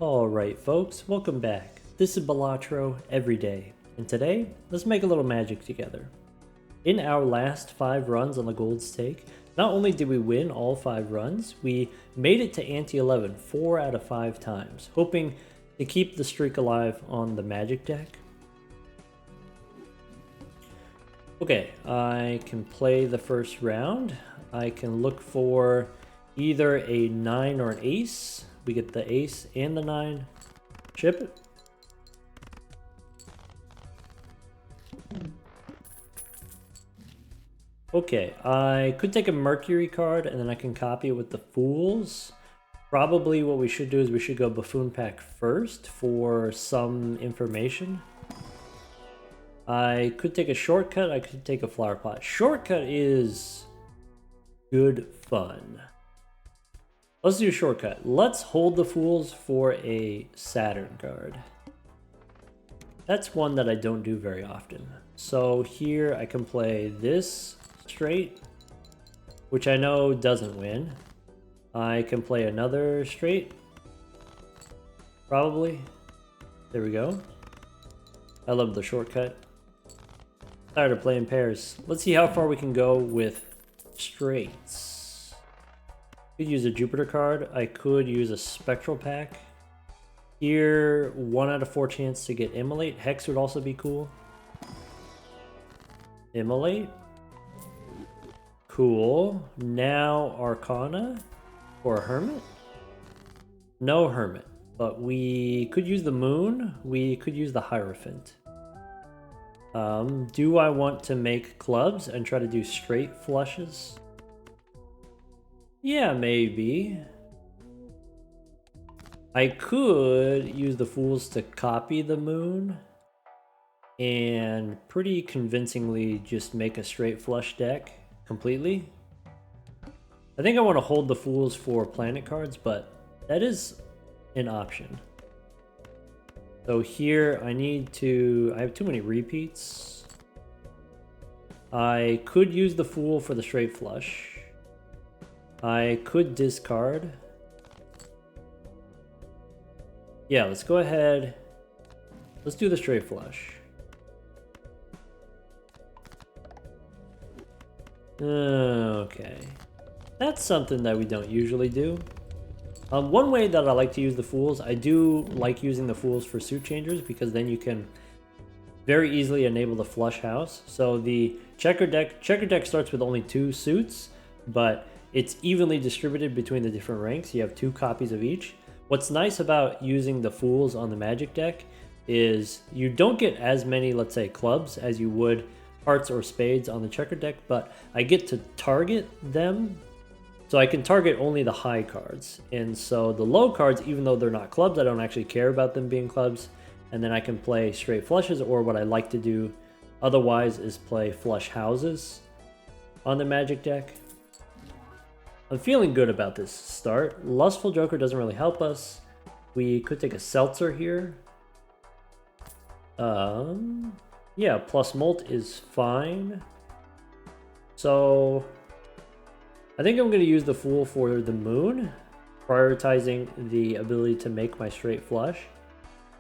Alright folks, welcome back. This is Balatro every day, and today, let's make a little magic together. In our last 5 runs on the gold stake, not only did we win all 5 runs, we made it to ante 11 4 out of 5 times, hoping to keep the streak alive on the magic deck. Okay, I can play the first round. I can look for either a 9 or an ace. We get the ace and the 9. Chip it. Okay, I could take a Mercury card and then I can copy it with the Fools. Probably what we should do is we should go Buffoon Pack first for some information. I could take a shortcut, I could take a Flower Pot. Shortcut is good fun. Let's do a shortcut. Let's hold the Fools for a Saturn card. That's one that I don't do very often. So here I can play this straight, which I know doesn't win. I can play another straight, probably. There we go. I love the shortcut. Tired of playing pairs. Let's see how far we can go with straights. Could use a Jupiter card. I could use a Spectral Pack. Here, 1 out of 4 chance to get Immolate. Hex would also be cool. Immolate. Cool. Now Arcana or Hermit? No Hermit, but we could use the Moon. We could use the Hierophant. Do I want to make clubs and try to do straight flushes? Yeah, maybe. I could use the Fools to copy the Moon and pretty convincingly just make a straight flush deck completely. I think I want to hold the Fools for planet cards, but that is an option. So here I have too many repeats. I could use the Fool for the straight flush. I could discard. Yeah, let's go ahead. Let's do the straight flush. Okay. That's something that we don't usually do. One way that I like to use the Fools, I do like using the Fools for suit changers because then you can very easily enable the flush house. So the checker deck starts with only 2 suits, but it's evenly distributed between the different ranks. You have 2 copies of each. What's nice about using the Fools on the Magic deck is you don't get as many, let's say, clubs as you would hearts or spades on the checker deck, but I get to target them. So I can target only the high cards. And so the low cards, even though they're not clubs, I don't actually care about them being clubs. And then I can play straight flushes, or what I like to do otherwise is play flush houses on the Magic deck. I'm feeling good about this start. Lustful Joker doesn't really help us. We could take a Seltzer here. Yeah, plus Molt is fine. So I think I'm going to use the Fool for the Moon, prioritizing the ability to make my straight flush.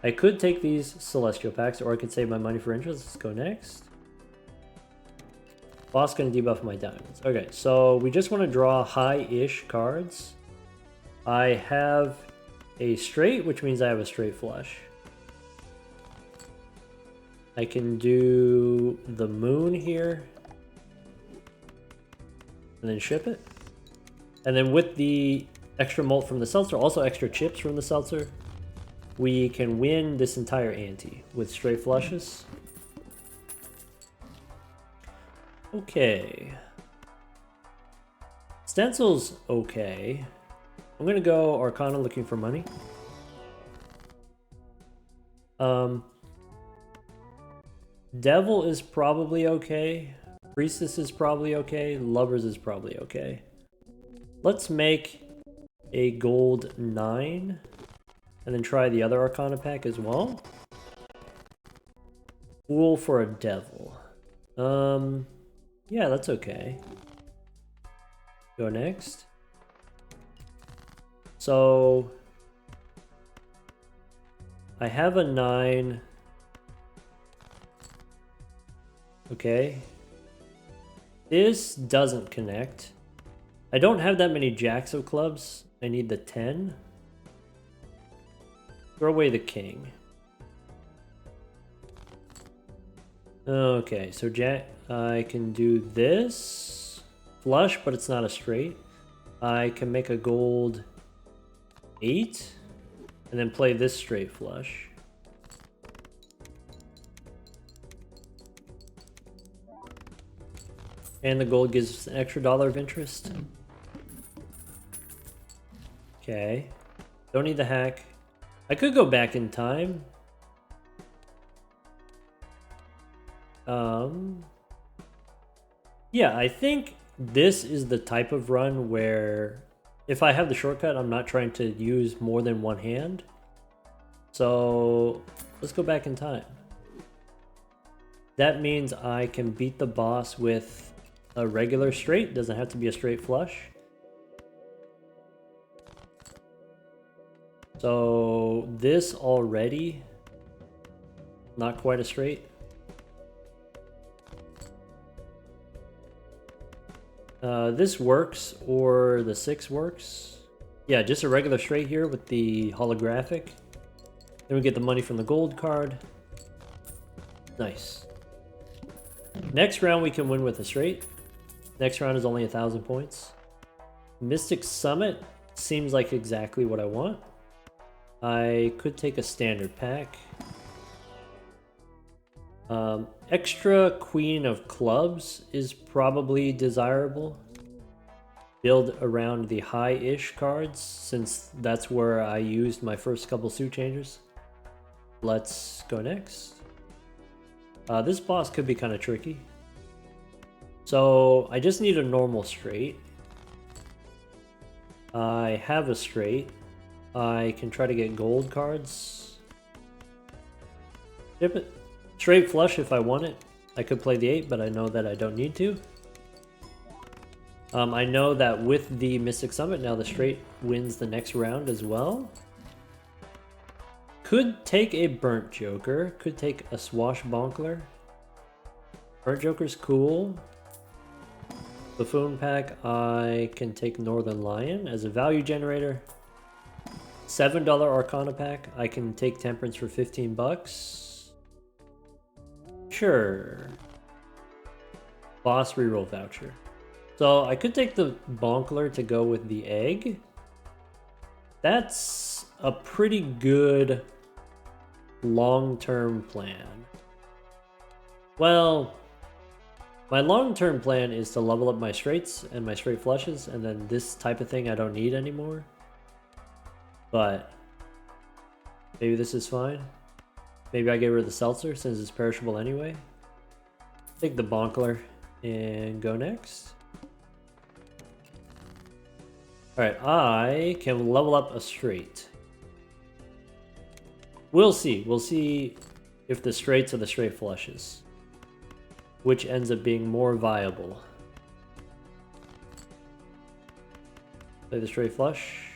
I could take these Celestial Packs, or I could save my money for interest. Let's go next. Boss going to debuff my diamonds. Okay, so we just want to draw high-ish cards. I have a straight, which means I have a straight flush. I can do the Moon here. And then ship it. And then with the extra Molt from the Seltzer, also extra chips from the Seltzer, we can win this entire ante with straight flushes. Okay. Stencil's okay. I'm gonna go Arcana looking for money. Devil is probably okay. Priestess is probably okay. Lovers is probably okay. Let's make a gold 9 and then try the other Arcana pack as well. Fool for a devil. Yeah, that's okay. Go next. So I have a 9. Okay. This doesn't connect. I don't have that many jacks of clubs. I need the 10. Throw away the king. Okay, so jack, I can do this. Flush, but it's not a straight. I can make a gold 8. And then play this straight flush. And the gold gives us an extra $1 of interest. Okay. Don't need the hack. I could go back in time. Yeah, I think this is the type of run where if I have the shortcut, I'm not trying to use more than one hand. So let's go back in time. That means I can beat the boss with a regular straight. Doesn't have to be a straight flush. So this already, not quite a straight. This works, or the 6 works. Yeah, just a regular straight here with the holographic. Then we get the money from the gold card. Nice. Next round we can win with a straight. Next round is only 1,000 points. Mystic Summit seems like exactly what I want. I could take a standard pack. Extra Queen of Clubs is probably desirable. Build around the high-ish cards, since that's where I used my first couple suit changers. Let's go next. This boss could be kind of tricky. So I just need a normal straight. I have a straight. I can try to get gold cards. Dip it. Straight flush if I want it. I could play the 8, but I know that I don't need to. I know that with the Mystic Summit, now the straight wins the next round as well. Could take a Burnt Joker. Could take a Swashbuckler. Burnt Joker's cool. Buffoon pack, I can take Northern Lion as a value generator. $7 Arcana pack, I can take Temperance for 15 bucks. Sure. Boss reroll voucher. So I could take the Bonkler to go with the egg. That's a pretty good long-term plan. Well, my long-term plan is to level up my straights and my straight flushes, and then this type of thing I don't need anymore. But maybe this is fine. Maybe I get rid of the seltzer since it's perishable anyway. Take the Bonkler and go next. Alright, I can level up a straight. We'll see. We'll see if the straights are the straight flushes, which ends up being more viable. Play the straight flush,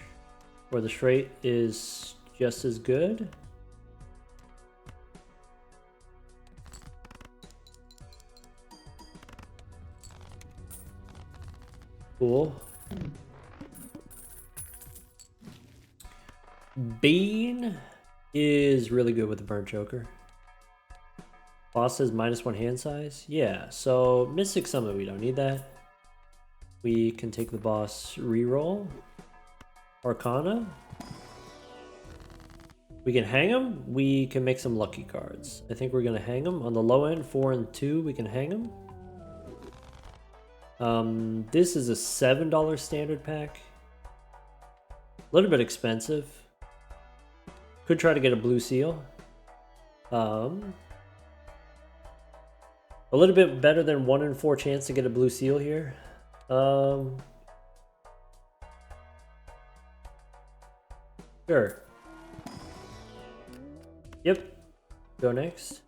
where the straight is just as good. Cool. Bean is really good with the Burnt Joker. Boss says -1 hand size. Yeah, so Mystic Summit, we don't need that. We can take the boss reroll. Arcana. We can hang him. We can make some lucky cards. I think we're going to hang him. On the low end, 4 and 2, we can hang him. This is a $7 standard pack. A little bit expensive. Could try to get a blue seal. A little bit better than 1 in 4 chance to get a blue seal here. Sure. Yep. Go next.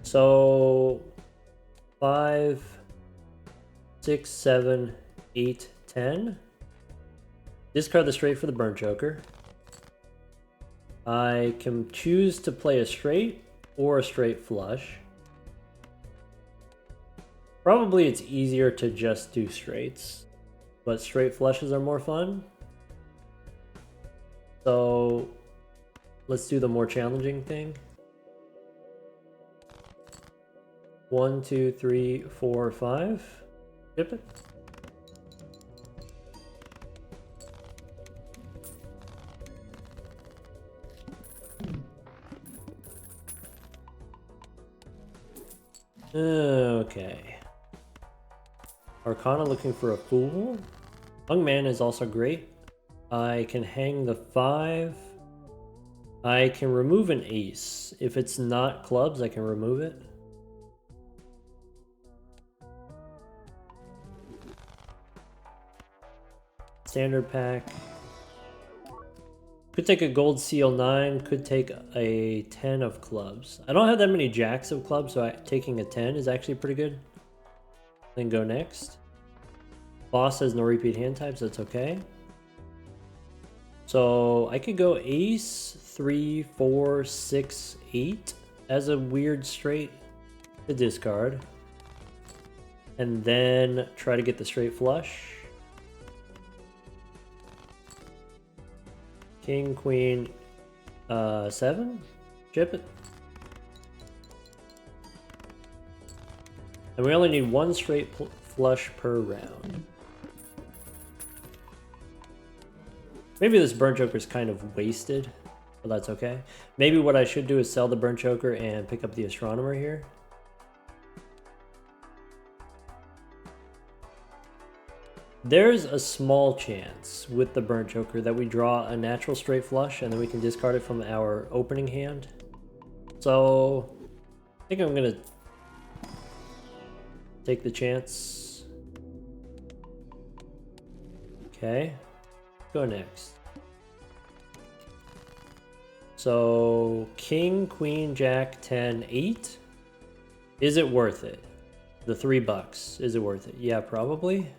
So 5, 6, 7, 8, 10. Discard the straight for the Burnt Joker. I can choose to play a straight or a straight flush. Probably it's easier to just do straights, but straight flushes are more fun. So let's do the more challenging thing. 1, 2, 3, 4, 5. Chip it. Okay. Arcana looking for a fool. Young man is also great. I can hang the 5. I can remove an ace. If it's not clubs, I can remove it. Standard pack. Could take a gold seal 9. Could take a 10 of clubs. I don't have that many jacks of clubs, so taking a 10 is actually pretty good. Then go next. Boss has no repeat hand types, that's okay. So I could go ace, 3, 4, 6, 8 as a weird straight to discard. And then try to get the straight flush. King, queen, 7. Chip it. And we only need one straight flush per round. Maybe this burnt joker is kind of wasted, but that's okay. Maybe what I should do is sell the burnt joker and pick up the astronomer here. There's a small chance with the burnt joker that we draw a natural straight flush and then we can discard it from our opening hand. So I think I'm gonna take the chance. Okay, go next. So king, queen, jack, 10, 8. Is it worth it? The $3. Is it worth it? Yeah, probably.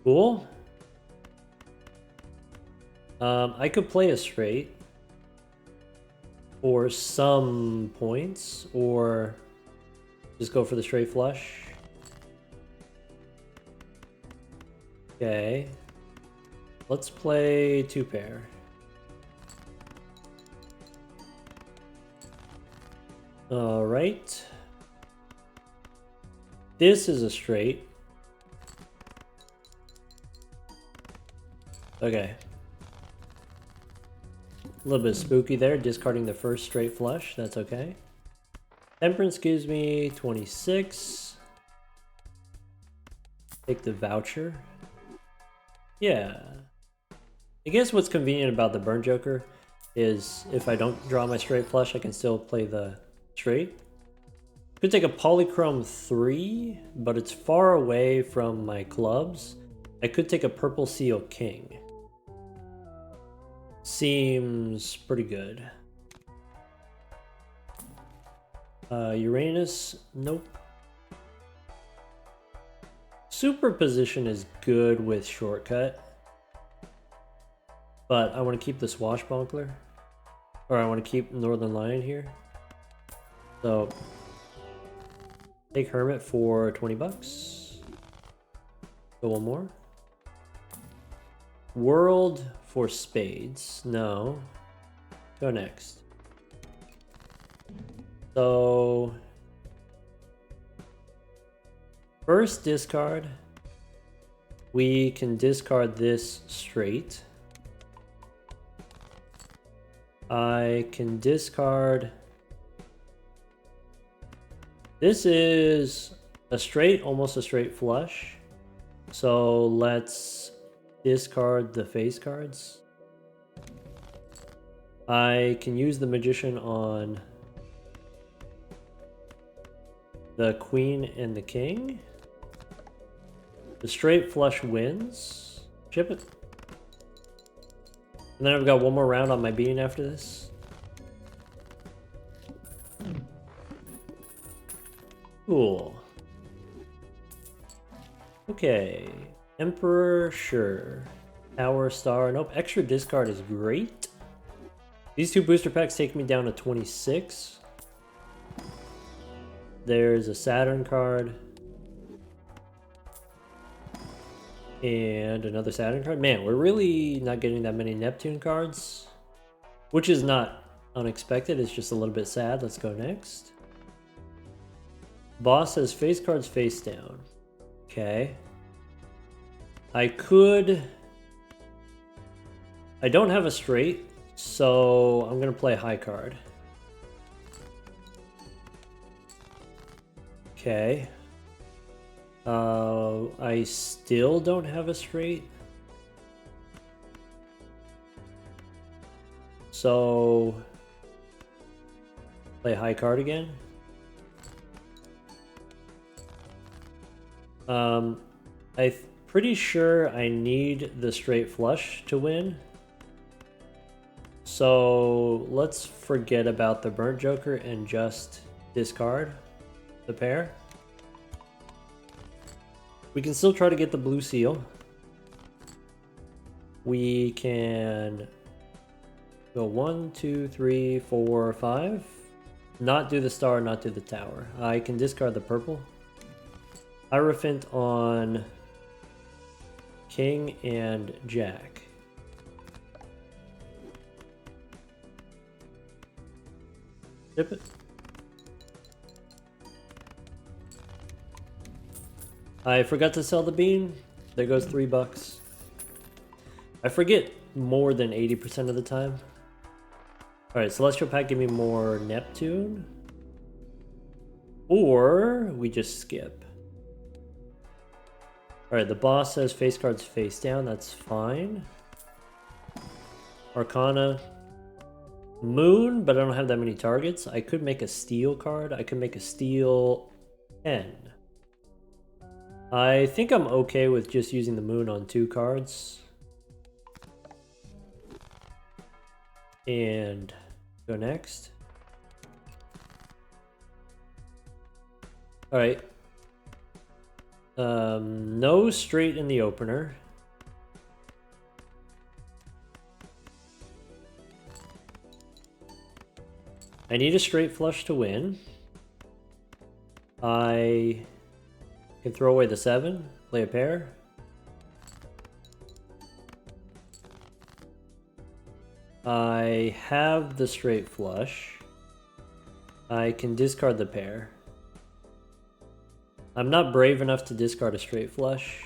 Cool. I could play a straight for some points, or just go for the straight flush. Okay. Let's play 2 pair. All right. This is a straight. Okay. A little bit spooky there, discarding the first straight flush. That's okay. Temperance gives me 26. Take the voucher. Yeah. I guess what's convenient about the burnt joker is if I don't draw my straight flush, I can still play the straight. Could take a polychrome 3, but it's far away from my clubs. I could take a purple seal king. Seems pretty good. Uranus, nope. Superposition is good with shortcut, but I want to keep the swashbuckler, or I want to keep Northern Lion here. So take Hermit for $20. Go one more. World for spades. No. Go next. So first discard. We can discard this straight. I can discard. This is a straight, almost a straight flush. So let's discard the face cards. I can use the magician on the queen and the king. The straight flush wins. Chip it. And then I've got one more round on my bean after this. Cool. Okay. Emperor, sure. Power star. Nope. Extra discard is great. These two booster packs take me down to 26. There's a Saturn card. And another Saturn card. Man, we're really not getting that many Neptune cards. Which is not unexpected, it's just a little bit sad. Let's go next. Boss says face cards face down. Okay. I don't have a straight, so I'm gonna play high card. Okay. I still don't have a straight. So play high card again. I'm pretty sure I need the straight flush to win. So let's forget about the burnt joker and just discard the pair. We can still try to get the blue seal. We can go 1, 2, 3, 4, 5. Not do the star, not do the tower. I can discard the purple. Hierophant on king and jack. Tip it. I forgot to sell the bean. There goes $3. I forget more than 80% of the time. Alright, Celestial Pack, give me more Neptune. Or we just skip. Alright, the boss says face cards face down. That's fine. Arcana. Moon, but I don't have that many targets. I could make a steel card. I could make a steel 10. I think I'm okay with just using the moon on 2 cards. And go next. Alright. No straight in the opener. I need a straight flush to win. I can throw away the 7, play a pair. I have the straight flush. I can discard the pair. I'm not brave enough to discard a straight flush.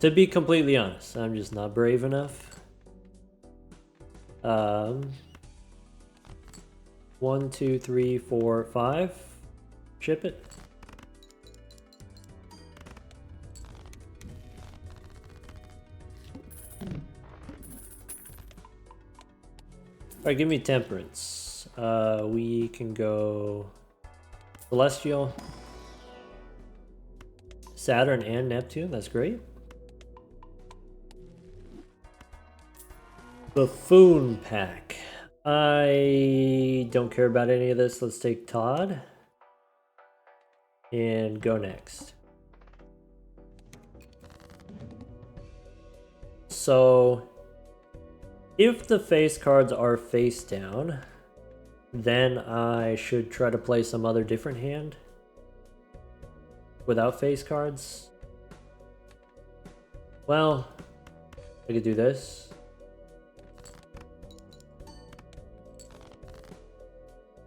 To be completely honest, I'm just not brave enough. 1, 2, 3, 4, 5. Chip it. Alright, give me Temperance. We can go Celestial, Saturn, and Neptune. That's great. Buffoon Pack. I don't care about any of this. Let's take Todd and go next. So if the face cards are face down, then I should try to play some other different hand without face cards. Well, I could do this.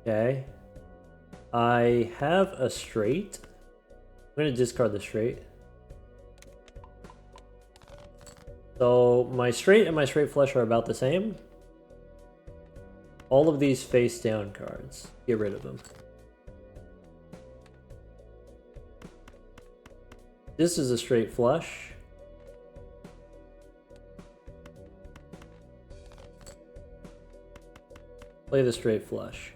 Okay. I have a straight. I'm going to discard the straight. So my straight and my straight flush are about the same. All of these face down cards. Get rid of them. This is a straight flush. Play the straight flush.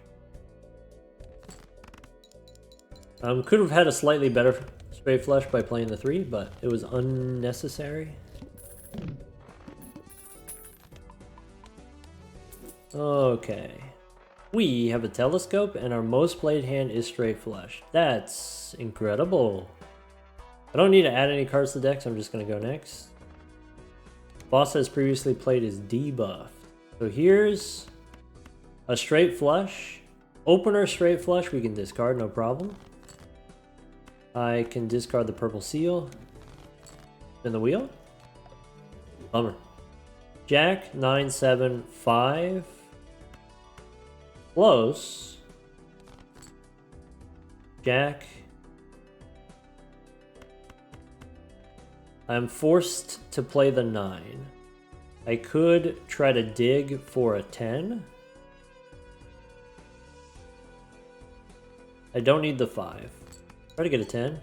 Could have had a slightly better straight flush by playing the 3, but it was unnecessary. Okay. We have a telescope and our most played hand is straight flush. That's incredible. I don't need to add any cards to the deck, so I'm just going to go next. Boss has previously played is debuffed. So here's a straight flush. Opener straight flush we can discard, no problem. I can discard the purple seal. Spin the wheel. Bummer. Jack, 9, 7, 5. Close. Jack. I'm forced to play the 9. I could try to dig for a 10. I don't need the 5. Try to get a 10.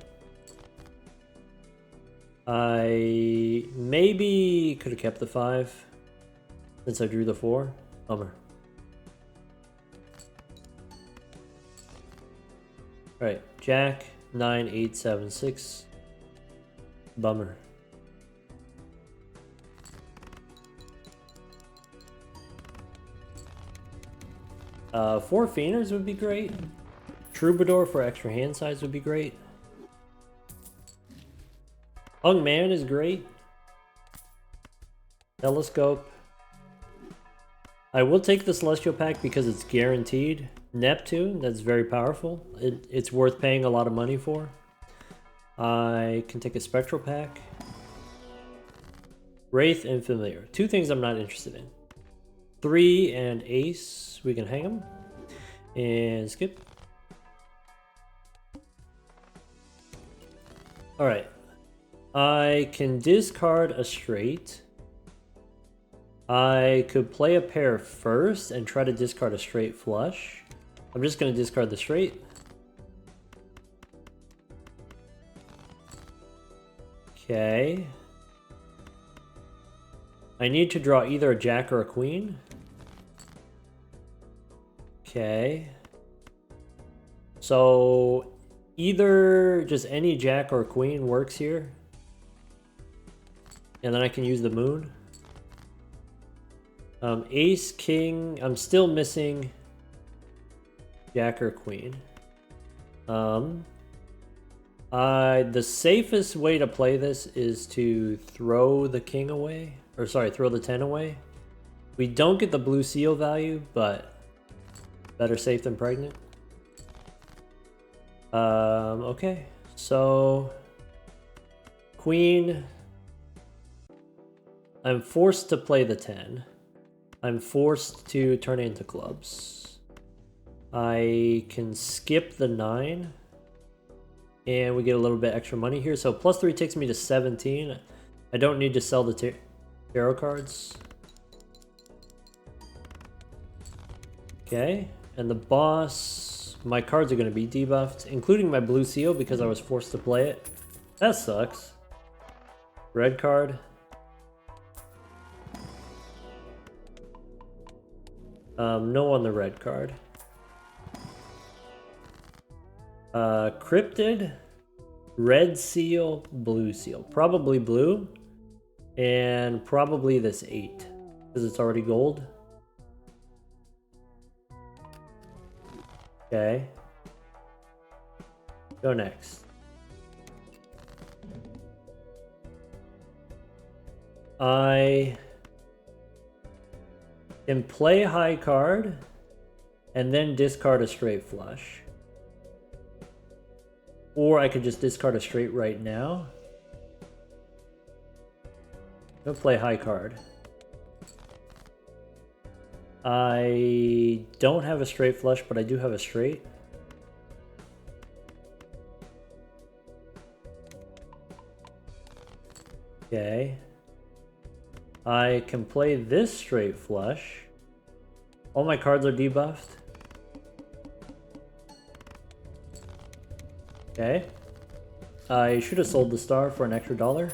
I maybe could have kept the 5 since I drew the 4. Bummer. Alright, Jack, 9, 8, 7, 6. Bummer. Four Fienders would be great. Troubadour for extra hand size would be great. Hung Man is great. Telescope. I will take the Celestial Pack because it's guaranteed. Neptune, that's very powerful. It's worth paying a lot of money for. I can take a Spectral Pack. Wraith and Familiar. Two things I'm not interested in. 3 and Ace. We can hang them. And skip. Alright. I can discard a straight. I could play a pair first and try to discard a straight flush. I'm just going to discard the straight. Okay. I need to draw either a jack or a queen. Okay. So either just any jack or queen works here. And then I can use the moon. Ace, king. I'm still missing jack or queen. The safest way to play this is to throw the king away. Or sorry, throw the 10 away. We don't get the blue seal value, but better safe than pregnant. Okay. So queen. I'm forced to play the 10. I'm forced to turn it into clubs. I can skip the 9. And we get a little bit extra money here. So +3 takes me to 17. I don't need to sell the tarot cards. Okay. And the boss, my cards are going to be debuffed, including my blue seal because I was forced to play it. That sucks. Red card. No on the red card. Cryptid, red seal, blue seal. Probably blue. And probably this 8. Because it's already gold. Okay. Go next. I can play high card and then discard a straight flush. Or I could just discard a straight right now. I'm gonna play high card. I don't have a straight flush, but I do have a straight. Okay. I can play this straight flush. All my cards are debuffed. Okay. I should have sold the star for an extra $1.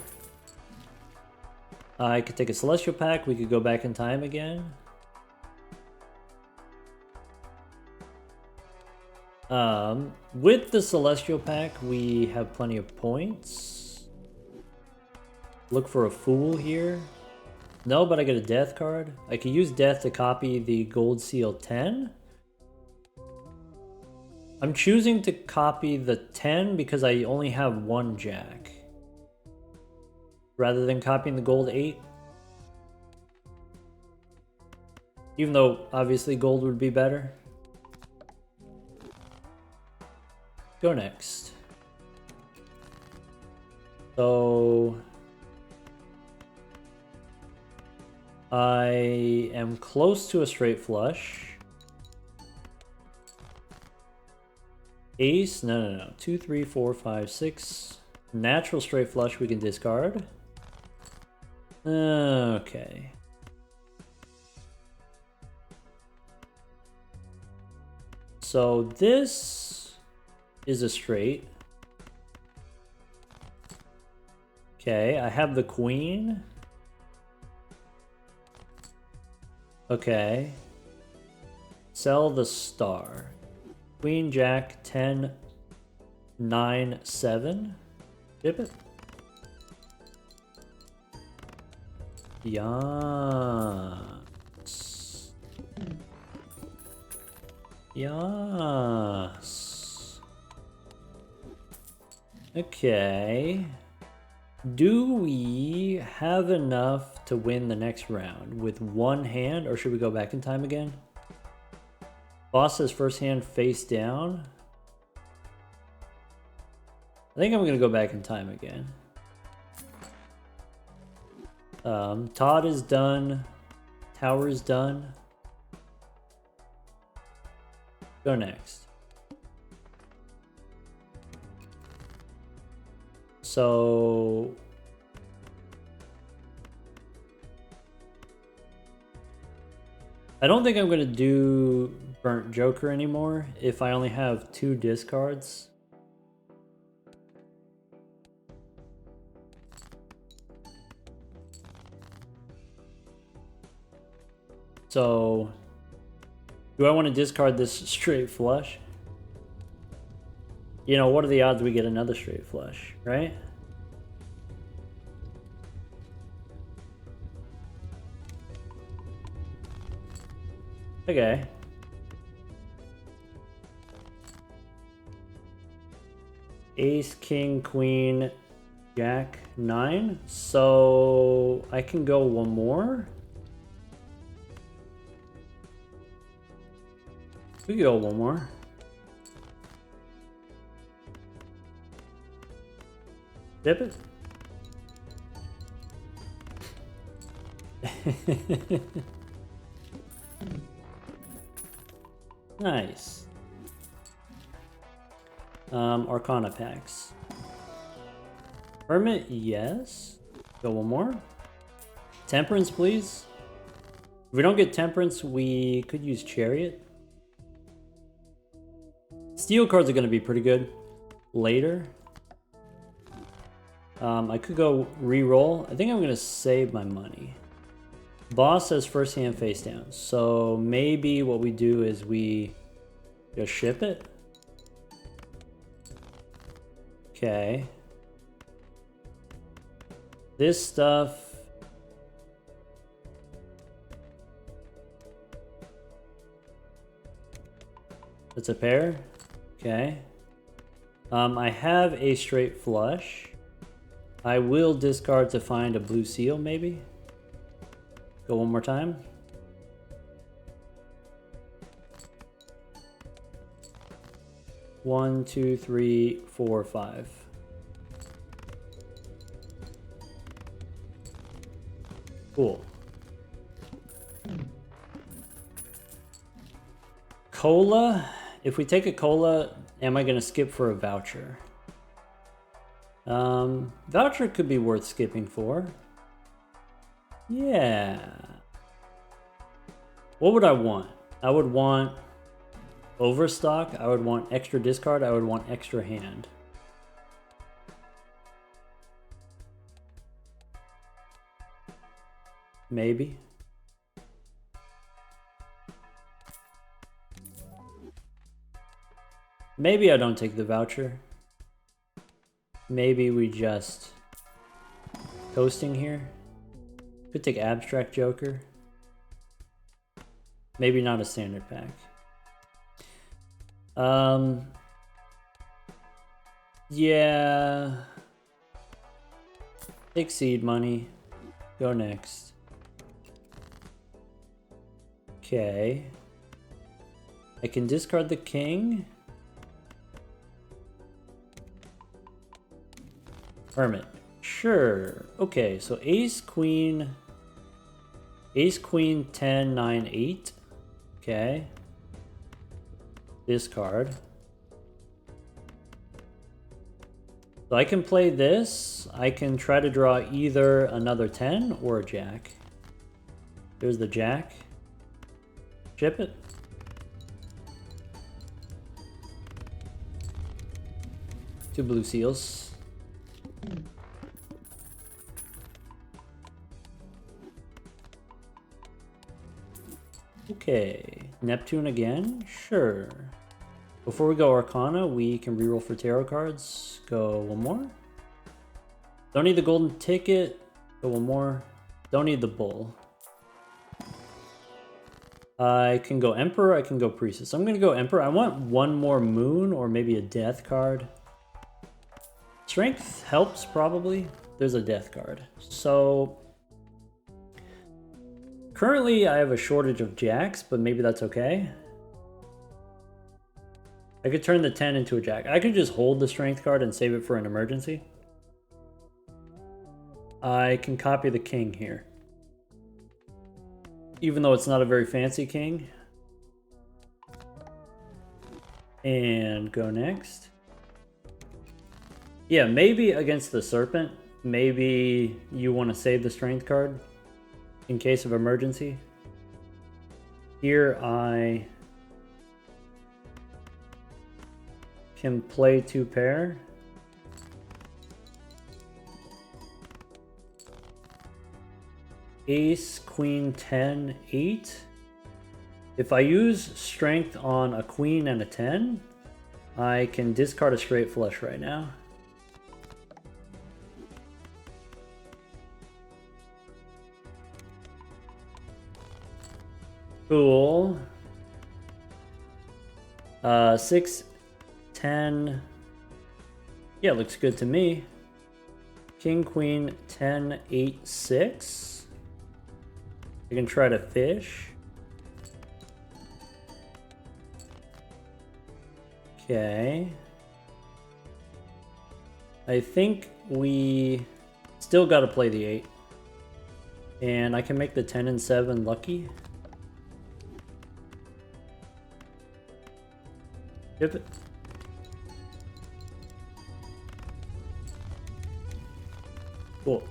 I could take a Celestial Pack. We could go back in time again. With the Celestial Pack, we have plenty of points. Look for a Fool here. No, but I get a Death card. I could use Death to copy the Gold Seal 10. I'm choosing to copy the 10 because I only have one Jack. Rather than copying the Gold 8. Even though, obviously, gold would be better. Go next. So... I am close to a straight flush. Ace? No. 2, 3, 4, 5, 6. Natural straight flush we can discard. Okay. So this is a straight. Okay, I have the queen. Okay. Sell the star. Queen, jack, 10, 9, 7. Ship it. Yes. Yes. Okay. Do we have enough to win the next round with one hand, or should we go back in time again? Boss says first hand face down. I think I'm gonna go back in time again. Todd is done. Tower is done. Go next. So... I don't think I'm going to do Burnt Joker anymore if I only have 2 discards. So, do I want to discard this straight flush? You know, what are the odds we get another straight flush, right? Okay. Ace, king, queen, jack, 9. So I can go one more. We can go one more. Dip it. Nice. Arcana packs. Hermit, yes. Go one more. Temperance, please. If we don't get Temperance, we could use Chariot. Steel cards are going to be pretty good later. I could go re-roll. I think I'm going to save my money. Boss says first hand face down. So maybe what we do is we just ship it. Okay. This stuff... It's a pair. Okay. I have a straight flush. I will discard to find a blue seal, maybe. Go one more time. One, two, three, four, 5. Cool. Cola. If we take a cola, am I going to skip for a voucher? Voucher could be worth skipping for. Yeah. What would I want? I would want overstock. I would want extra discard. I would want extra hand. Maybe. Maybe I don't take the voucher. Maybe we just coasting here. Could take Abstract Joker. Maybe not a standard pack. Yeah. Take seed money. Go next. Okay. I can discard the king. Hermit. Sure. Okay, so ace, queen, 10, 9, 8. Okay. Discard. So I can play this. I can try to draw either another 10 or a jack. There's the jack. Chip it. Two blue seals. Okay, Neptune again? Sure. Before we go Arcana, we can reroll for tarot cards. Go one more. Don't need the golden ticket. Go one more. Don't need the bull. I can go Emperor, I can go Priestess. I'm gonna go Emperor. I want one more moon or maybe a death card. Strength helps probably. There's a death card. So currently I have a shortage of jacks, but maybe that's okay. I could turn the 10 into a jack. I could just hold the strength card and save it for an emergency. I can copy the king here. Even though it's not a very fancy king. And go next. Yeah, maybe against the serpent. Maybe you want to save the strength card in case of emergency. Here I can play two pair. Ace, queen, 10, 8. If I use strength on a queen and a 10, I can discard a straight flush right now. Cool. 6, 10. Yeah, looks good to me. King, queen, 10, 8, 6. I can try to fish. Okay. I think we still got to play the 8. And I can make the 10 and 7 lucky. Yep. Cool.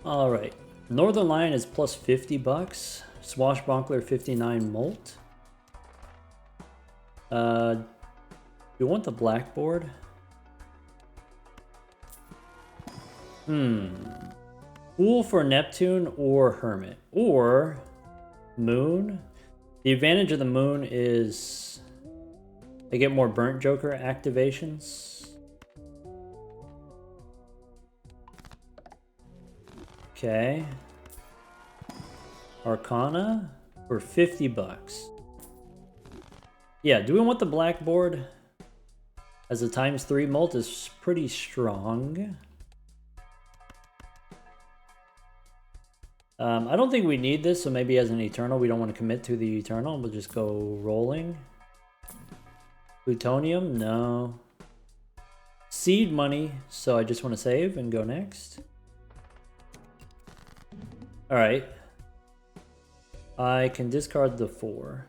All right. Northern Lion is plus 50 bucks. Swashbuckler 59 molt. You want the blackboard? Fool for Neptune or Hermit or Moon. The advantage of the moon is I get more Burnt Joker activations. Okay. Arcana for 50 bucks. Yeah, do we want the blackboard? As a ×3 molt is pretty strong. I don't think we need this, so maybe as an Eternal, we don't want to commit to the Eternal. We'll just go rolling. Plutonium, no. Seed money, so I just want to save and go next. Alright. I can discard the 4.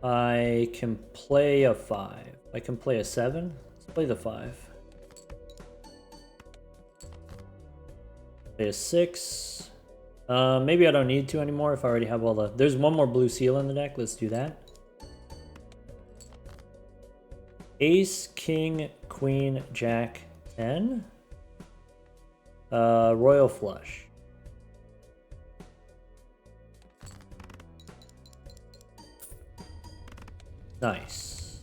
I can play a 5. I can play a 7. Let's play the 5. Play a 6. Maybe I don't need to anymore if I already have all the... There's one more blue seal in the deck. Let's do that. Ace, king, queen, jack, 10. Royal flush. Nice.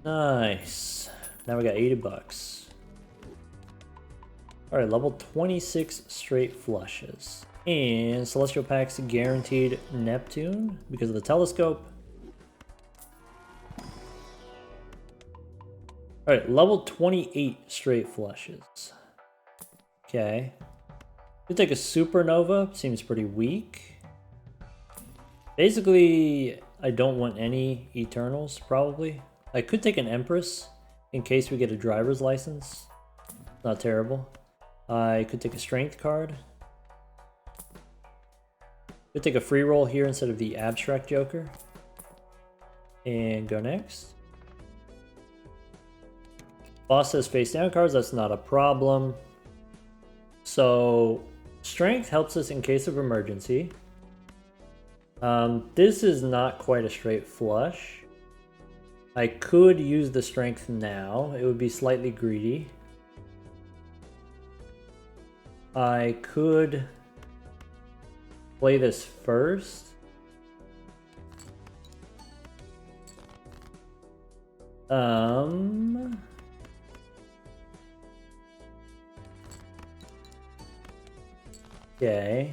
Nice. Now we got 80 bucks. Alright, level 26 straight flushes. And Celestial Packs guaranteed Neptune because of the telescope. Alright, level 28 straight flushes. Okay. Could take a Supernova, seems pretty weak. Basically, I don't want any Eternals, probably. I could take an Empress in case we get a driver's license. Not terrible. I could take a Strength card. Could take a free roll here instead of the Abstract Joker. And go next. Boss says face down cards, that's not a problem. So, Strength helps us in case of emergency. This is not quite a straight flush. I could use the Strength now. It would be slightly greedy. I could play this first. Okay.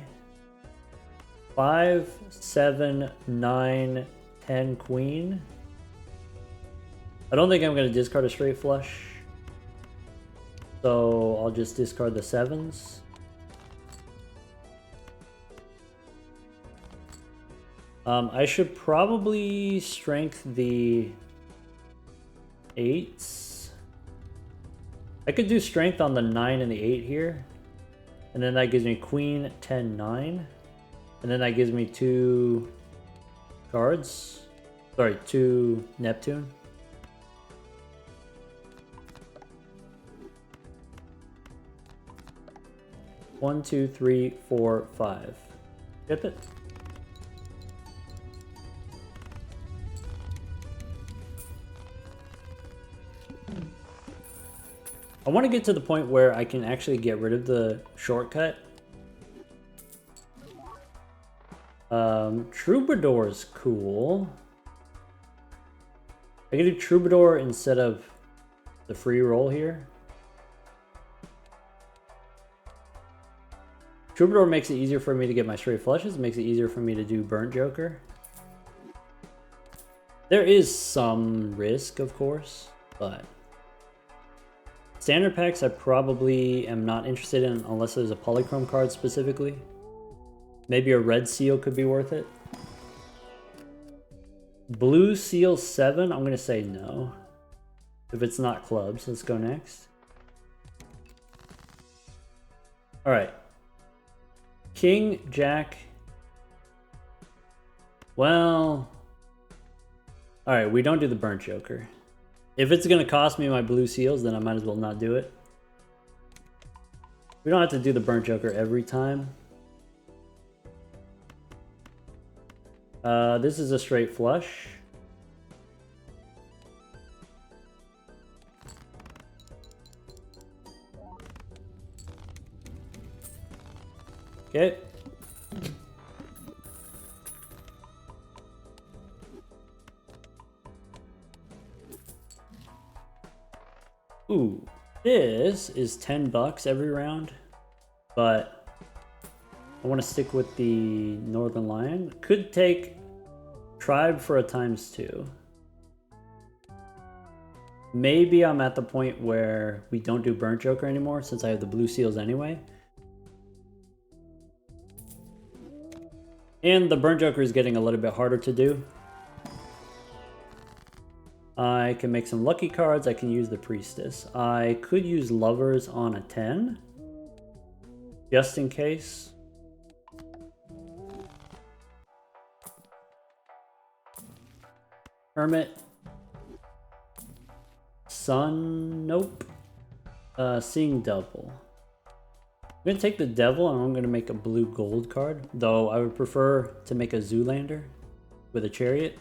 5, 7, 9, 10 queen. I don't think I'm going to discard a straight flush. So I'll just discard the 7s. I should probably strength the 8s. I could do strength on the 9 and the 8 here. And then that gives me queen, 10, 9. And then that gives me 2 cards. Sorry, 2 Neptune. One, 2, 3, 4, 5. Ship it. I want to get to the point where I can actually get rid of the shortcut. Troubadour's cool. I can do Troubadour instead of the free roll here. Troubadour makes it easier for me to get my straight flushes, makes it easier for me to do Burnt Joker. There is some risk, of course, but standard packs I probably am not interested in unless there's a polychrome card specifically. Maybe a red seal could be worth it. Blue seal 7, I'm going to say no. If it's not clubs, let's go next. Alright. King, Jack. Well. Alright, we don't do the Burnt Joker. If it's going to cost me my blue seals, then I might as well not do it. We don't have to do the Burnt Joker every time. This is a straight flush. Okay. Ooh, this is 10 bucks every round, but I want to stick with the Northern Lion. Could take Tribe for a ×2. Maybe I'm at the point where we don't do Burnt Joker anymore since I have the blue seals anyway. And the Burnt Joker is getting a little bit harder to do. I can make some lucky cards. I can use the Priestess. I could use Lovers on a 10. Just in case. Hermit. Sun. Nope. Seeing Double. I'm going to take the Devil and I'm going to make a blue gold card. Though I would prefer to make a Zoolander with a Chariot.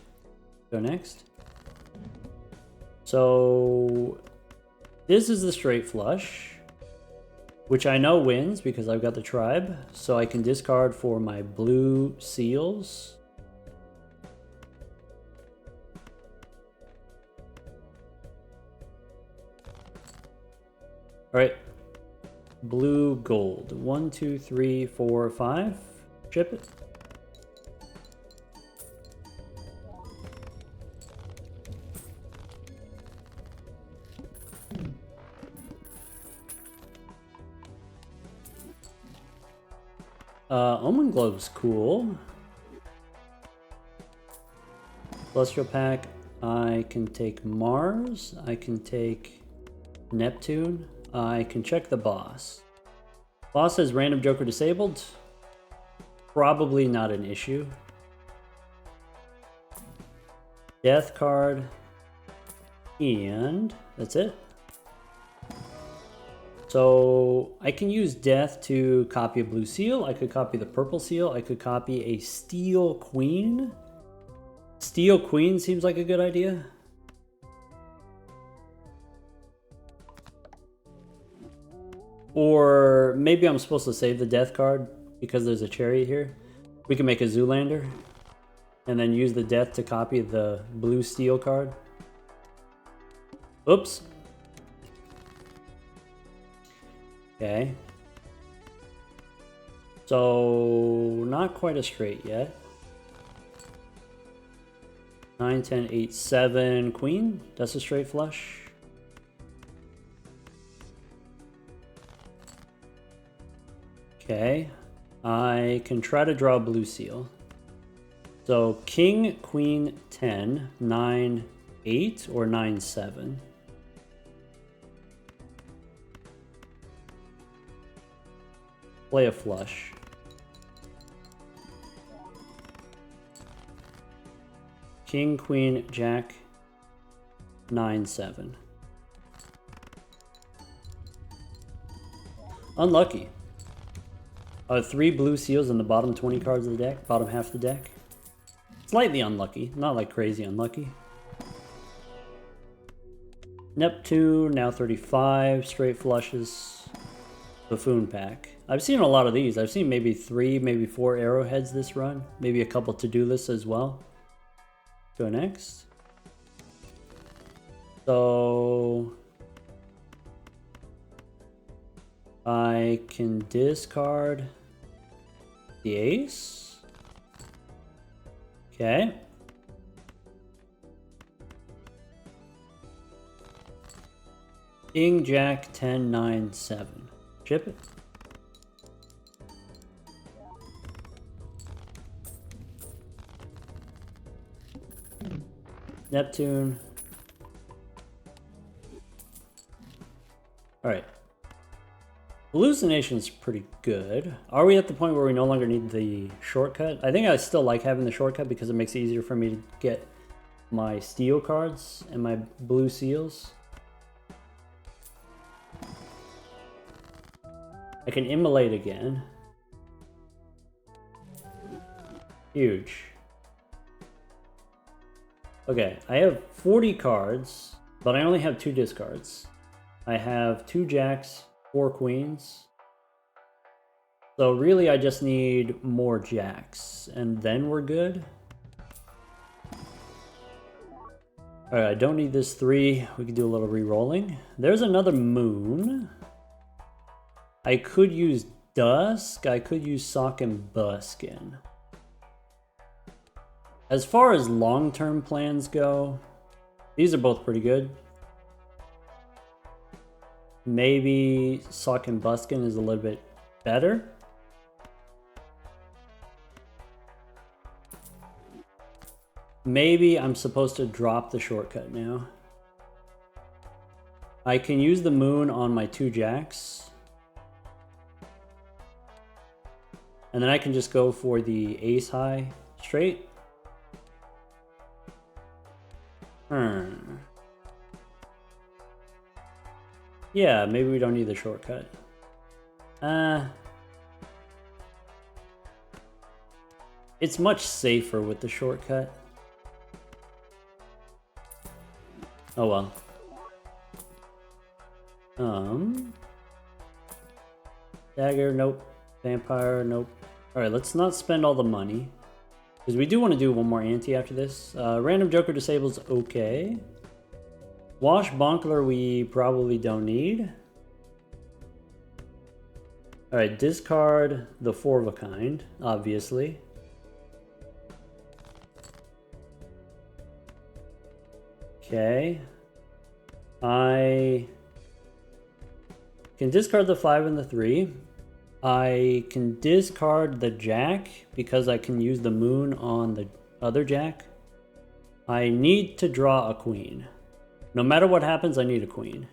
Go next. So this is the straight flush, which I know wins because I've got the Tribe. So I can discard for my blue seals. All right. blue, gold. 1, 2, 3, 4, 5. Ship it. Omen Globe's cool. Celestial Pack. I can take Mars. I can take Neptune. I can check the boss. Boss has random Joker disabled. Probably not an issue. Death card. And that's it. So I can use Death to copy a blue seal. I could copy the purple seal. I could copy a Steel Queen. Steel Queen seems like a good idea. Or maybe I'm supposed to save the Death card because there's a cherry here. We can make a Zoolander and then use the Death to copy the blue Steel card. Oops. Okay. So not quite a straight yet. 9, 10, 8, 7, Queen. That's a straight flush. Okay. I can try to draw a blue seal. So King, Queen, 10, 9, 8, or 9, 7. Play a flush. King, Queen, Jack, 9, 7. Unlucky. 3 blue seals in the bottom 20 cards of the deck, bottom half of the deck. Slightly unlucky, not like crazy unlucky. Neptune, now 35, straight flushes. Buffoon pack. I've seen a lot of these. I've seen maybe 3, maybe 4 arrowheads this run. Maybe a couple to-do lists as well. Go next. So I can discard the ace. Okay. King, Jack, 10, 9, 7. Chip it. Neptune. Alright. Hallucination's pretty good. Are we at the point where we no longer need the shortcut? I think I still like having the shortcut because it makes it easier for me to get my steel cards and my blue seals. I can immolate again. Huge. Okay, I have 40 cards, but I only have 2 discards. I have 2 jacks, 4 queens. So really I just need more jacks, and then we're good. Alright, I don't need this 3. We can do a little re-rolling. There's another moon. I could use Dusk. I could use Sock and Buskin. As far as long-term plans go, these are both pretty good. Maybe Sock and Buskin is a little bit better. Maybe I'm supposed to drop the shortcut now. I can use the moon on my 2 jacks. And then I can just go for the ace high straight. Yeah, maybe we don't need the shortcut. It's much safer with the shortcut. Oh well. Dagger, nope. Vampire, nope. Alright, let's not spend all the money. Because we do want to do one more ante after this. Random Joker disables, okay. Wash Bonkler we probably don't need. Alright, discard the 4 of a kind, obviously. Okay. I can discard the 5 and the 3. I can discard the jack because I can use the moon on the other jack. I need to draw a queen. No matter what happens, I need a queen.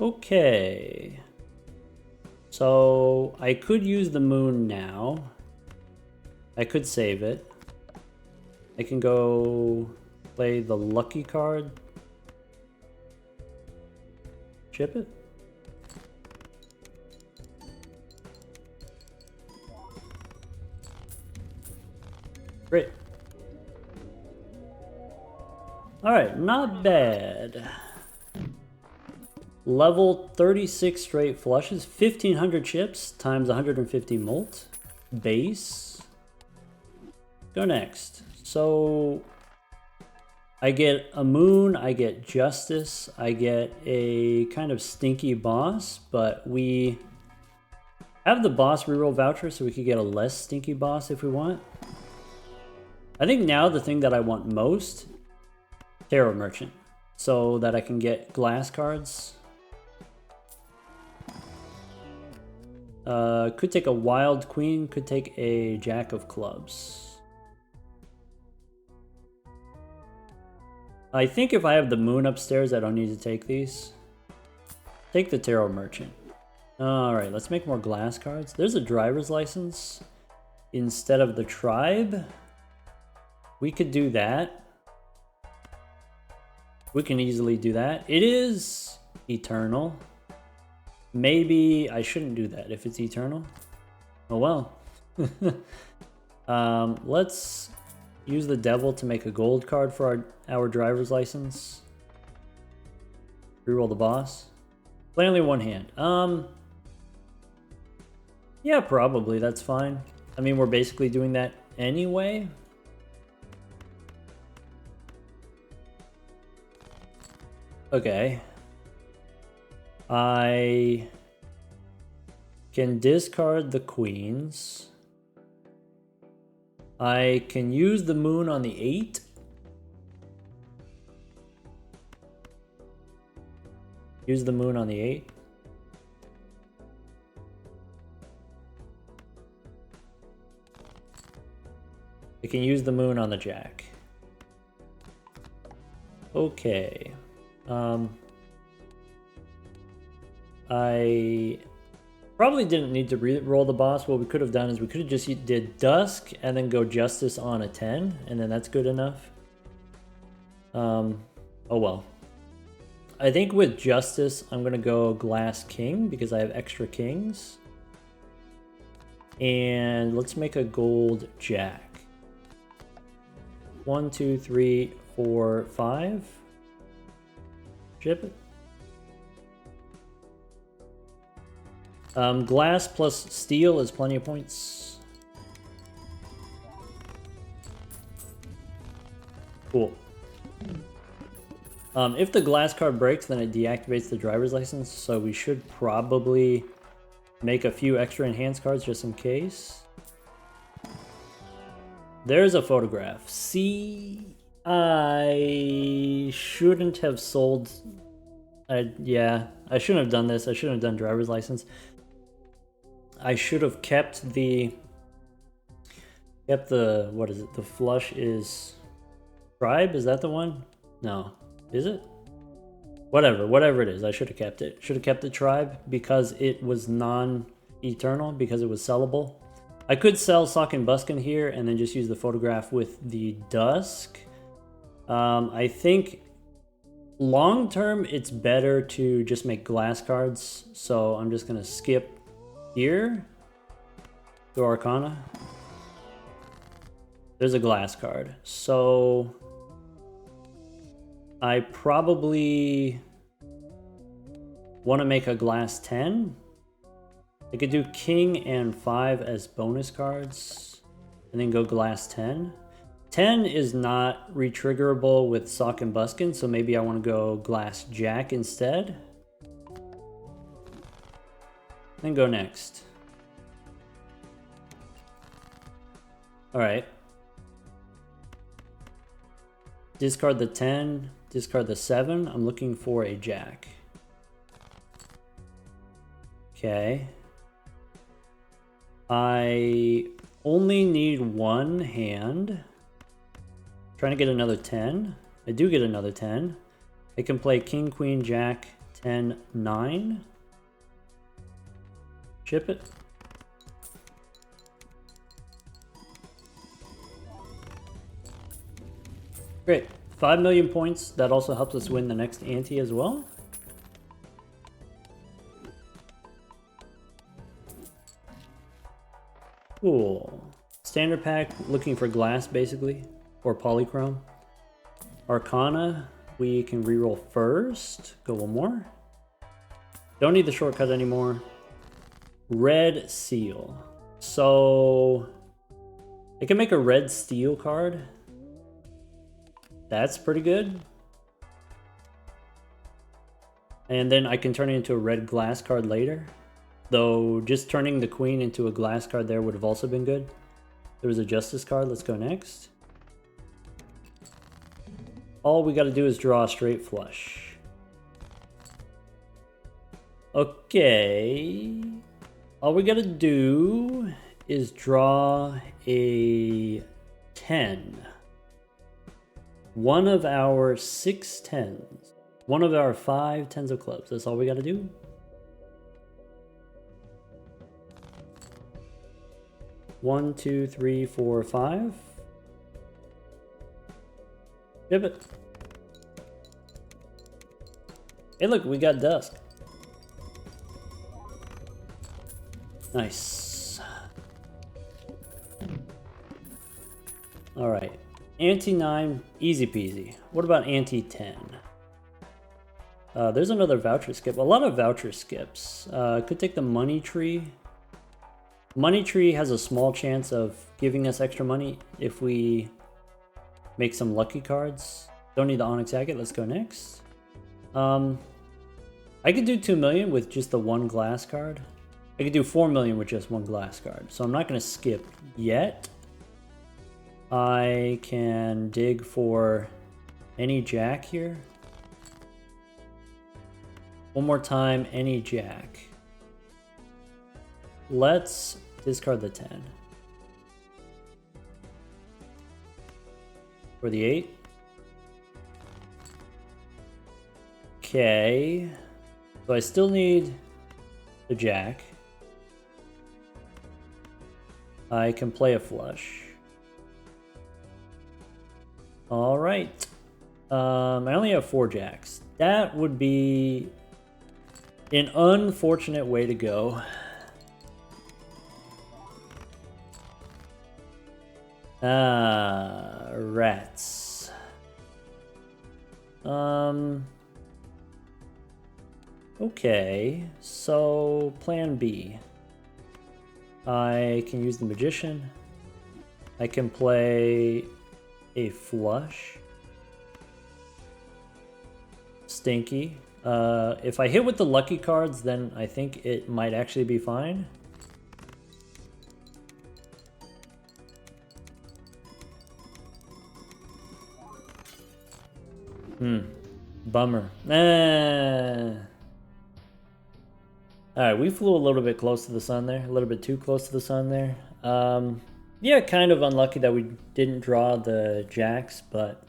Okay. So I could use the moon now. I could save it. I can go play the lucky card. Chip it. Great. Alright, not bad. Level 36 straight flushes, 1500 chips times 150 molt. Base. Go next. So I get a moon, I get justice, I get a kind of stinky boss, but we have the boss reroll voucher so we could get a less stinky boss if we want. I think now the thing that I want most, Tarot Merchant, so that I can get glass cards. Could take a wild queen, could take a jack of clubs. I think if I have the moon upstairs, I don't need to take these. Take the Tarot Merchant. Alright, let's make more glass cards. There's a driver's license instead of the tribe. We could do that. We can easily do that. It is eternal. Maybe I shouldn't do that if it's eternal. Oh well. Let's use the devil to make a gold card for our driver's license. Reroll the boss. Play only one hand. Yeah, probably. That's fine. I mean, we're basically doing that anyway. Okay. I can discard the queens. I can use the moon on the 8. Use the moon on the 8. I can use the moon on the jack. Okay. I probably didn't need to roll the boss. What we could have done is we could have just did dusk and then go justice on a 10, and then that's good enough. Oh well. I think with justice, I'm gonna go glass king because I have extra kings. And let's make a gold jack. 1, 2, 3, 4, 5. Ship it. Glass plus steel is plenty of points. Cool. If the glass card breaks, then it deactivates the driver's license, so we should probably make a few extra enhanced cards just in case. There's a photograph. See, I shouldn't have sold. Yeah, I shouldn't have done this. I shouldn't have done driver's license. I should have kept the what is it? The flush is tribe. Is that the one? No, is it? Whatever it is. I should have kept it. Should have kept the tribe because it was non-eternal because it was sellable. I could sell Sock and Buskin here and then just use the photograph with the dusk. I think long term it's better to just make glass cards. So I'm just gonna skip here to Arcana. There's a glass card. So I probably want to make a glass 10. I could do king and 5 as bonus cards and then go glass 10. 10 is not retriggerable with sock and buskin, so maybe I want to go glass jack instead. Then go next. Alright. Discard the 10, discard the 7. I'm looking for a jack. Okay. I only need one hand. Trying to get another 10. I do get another 10. I can play king, queen, jack, 10, 9. Chip it. Great. 5 million points. That also helps us win the next ante as well. Cool. Standard pack, looking for glass basically, or polychrome. Arcana, we can reroll first. Go one more. Don't need the shortcut anymore. Red seal. So I can make a red steel card. That's pretty good. And then I can turn it into a red glass card later. Though just turning the queen into a glass card there would have also been good. There was a justice card. Let's go next. All we got to do is draw a straight flush. Okay. All we got to do is draw a 10. One of our 6 tens. One of our 5 tens of clubs. That's all we got to do. One, two, three, four, 5. Chip it. Hey, look, we got dusk. Nice. All right. Ante 9, easy peasy. What about ante 10? There's another voucher skip. A lot of voucher skips. Could take the money tree. Money tree has a small chance of giving us extra money if we make some lucky cards. Don't need the onyx agate. Let's go next. I could do 2 million with just the one glass card. I could do 4 million with just one glass card. So I'm not going to skip yet. I can dig for any jack here. One more time, any jack. Let's discard the 10. For the 8. Okay. So I still need the jack. I can play a flush. All right. I only have 4 jacks. That would be an unfortunate way to go. Rats. Okay, so plan B. I can use the magician. I can play a flush. Stinky. If I hit with the lucky cards, then I think it might actually be fine. Bummer. Alright, we flew a little bit close to the sun there. A little bit too close to the sun there. Yeah, kind of unlucky that we didn't draw the jacks, but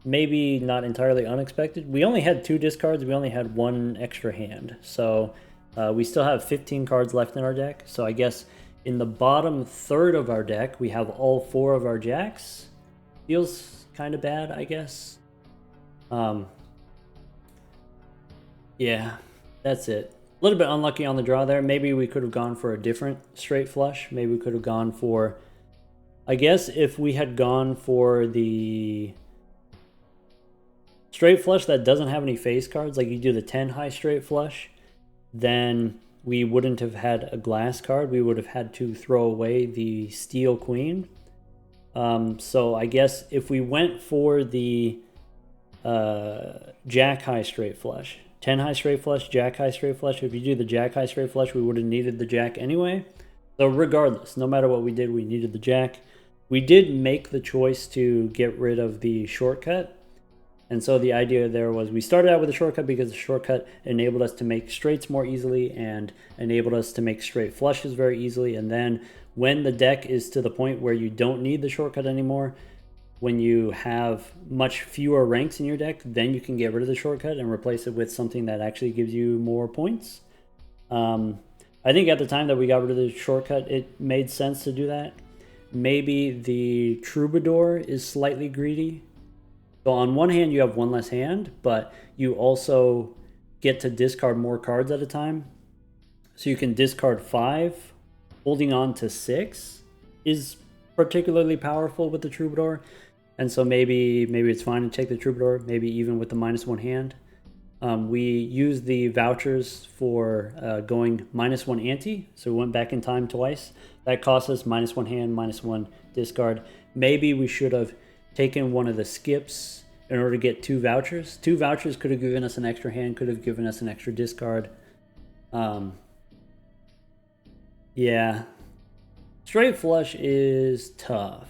maybe not entirely unexpected. We only had 2 discards. We only had 1 extra hand. So we still have 15 cards left in our deck. So I guess in the bottom third of our deck, we have all 4 of our jacks. Feels kind of bad, I guess. Yeah, that's it. A little bit unlucky on the draw there. Maybe we could have gone for a different straight flush. Maybe we could have gone for... I guess if we had gone for the straight flush that doesn't have any face cards, like you do the 10 high straight flush, then we wouldn't have had a glass card. We would have had to throw away the steel queen. So I guess if we went for the Jack high straight flush, 10 high straight flush, Jack high straight flush, if you do the Jack high straight flush, we would have needed the Jack anyway. So regardless, no matter what we did, we needed the Jack. We did make the choice to get rid of the shortcut. And so the idea there was we started out with a shortcut because the shortcut enabled us to make straights more easily and enabled us to make straight flushes very easily. And then when the deck is to the point where you don't need the shortcut anymore, when you have much fewer ranks in your deck, then you can get rid of the shortcut and replace it with something that actually gives you more points. I think at the time that we got rid of the shortcut, it made sense to do that. Maybe the Troubadour is slightly greedy. So on one hand, you have one less hand, but you also get to discard more cards at a time. So you can discard 5. Holding on to 6 is particularly powerful with the Troubadour. And so maybe it's fine to take the Troubadour, maybe even with the -1 hand. We used the vouchers for going -1 ante, so we went back in time twice. That cost us -1 hand, -1 discard. Maybe we should have taken one of the skips in order to get 2 vouchers. 2 vouchers could have given us an extra hand, could have given us an extra discard. Yeah. Straight flush is tough.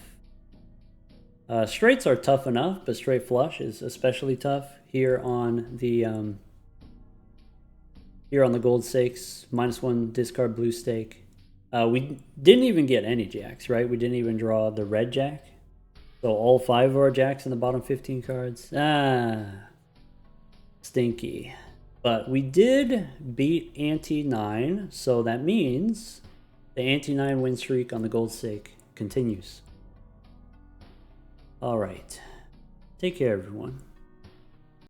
Straights are tough enough, but straight flush is especially tough here on the gold stakes. -1 discard blue stake. We didn't even get any jacks, right? We didn't even draw the red jack. So all 5 of our jacks in the bottom 15 cards. Stinky. But we did beat Ante 9, so that means the Ante 9 win streak on the gold stake continues. All right. Take care, everyone.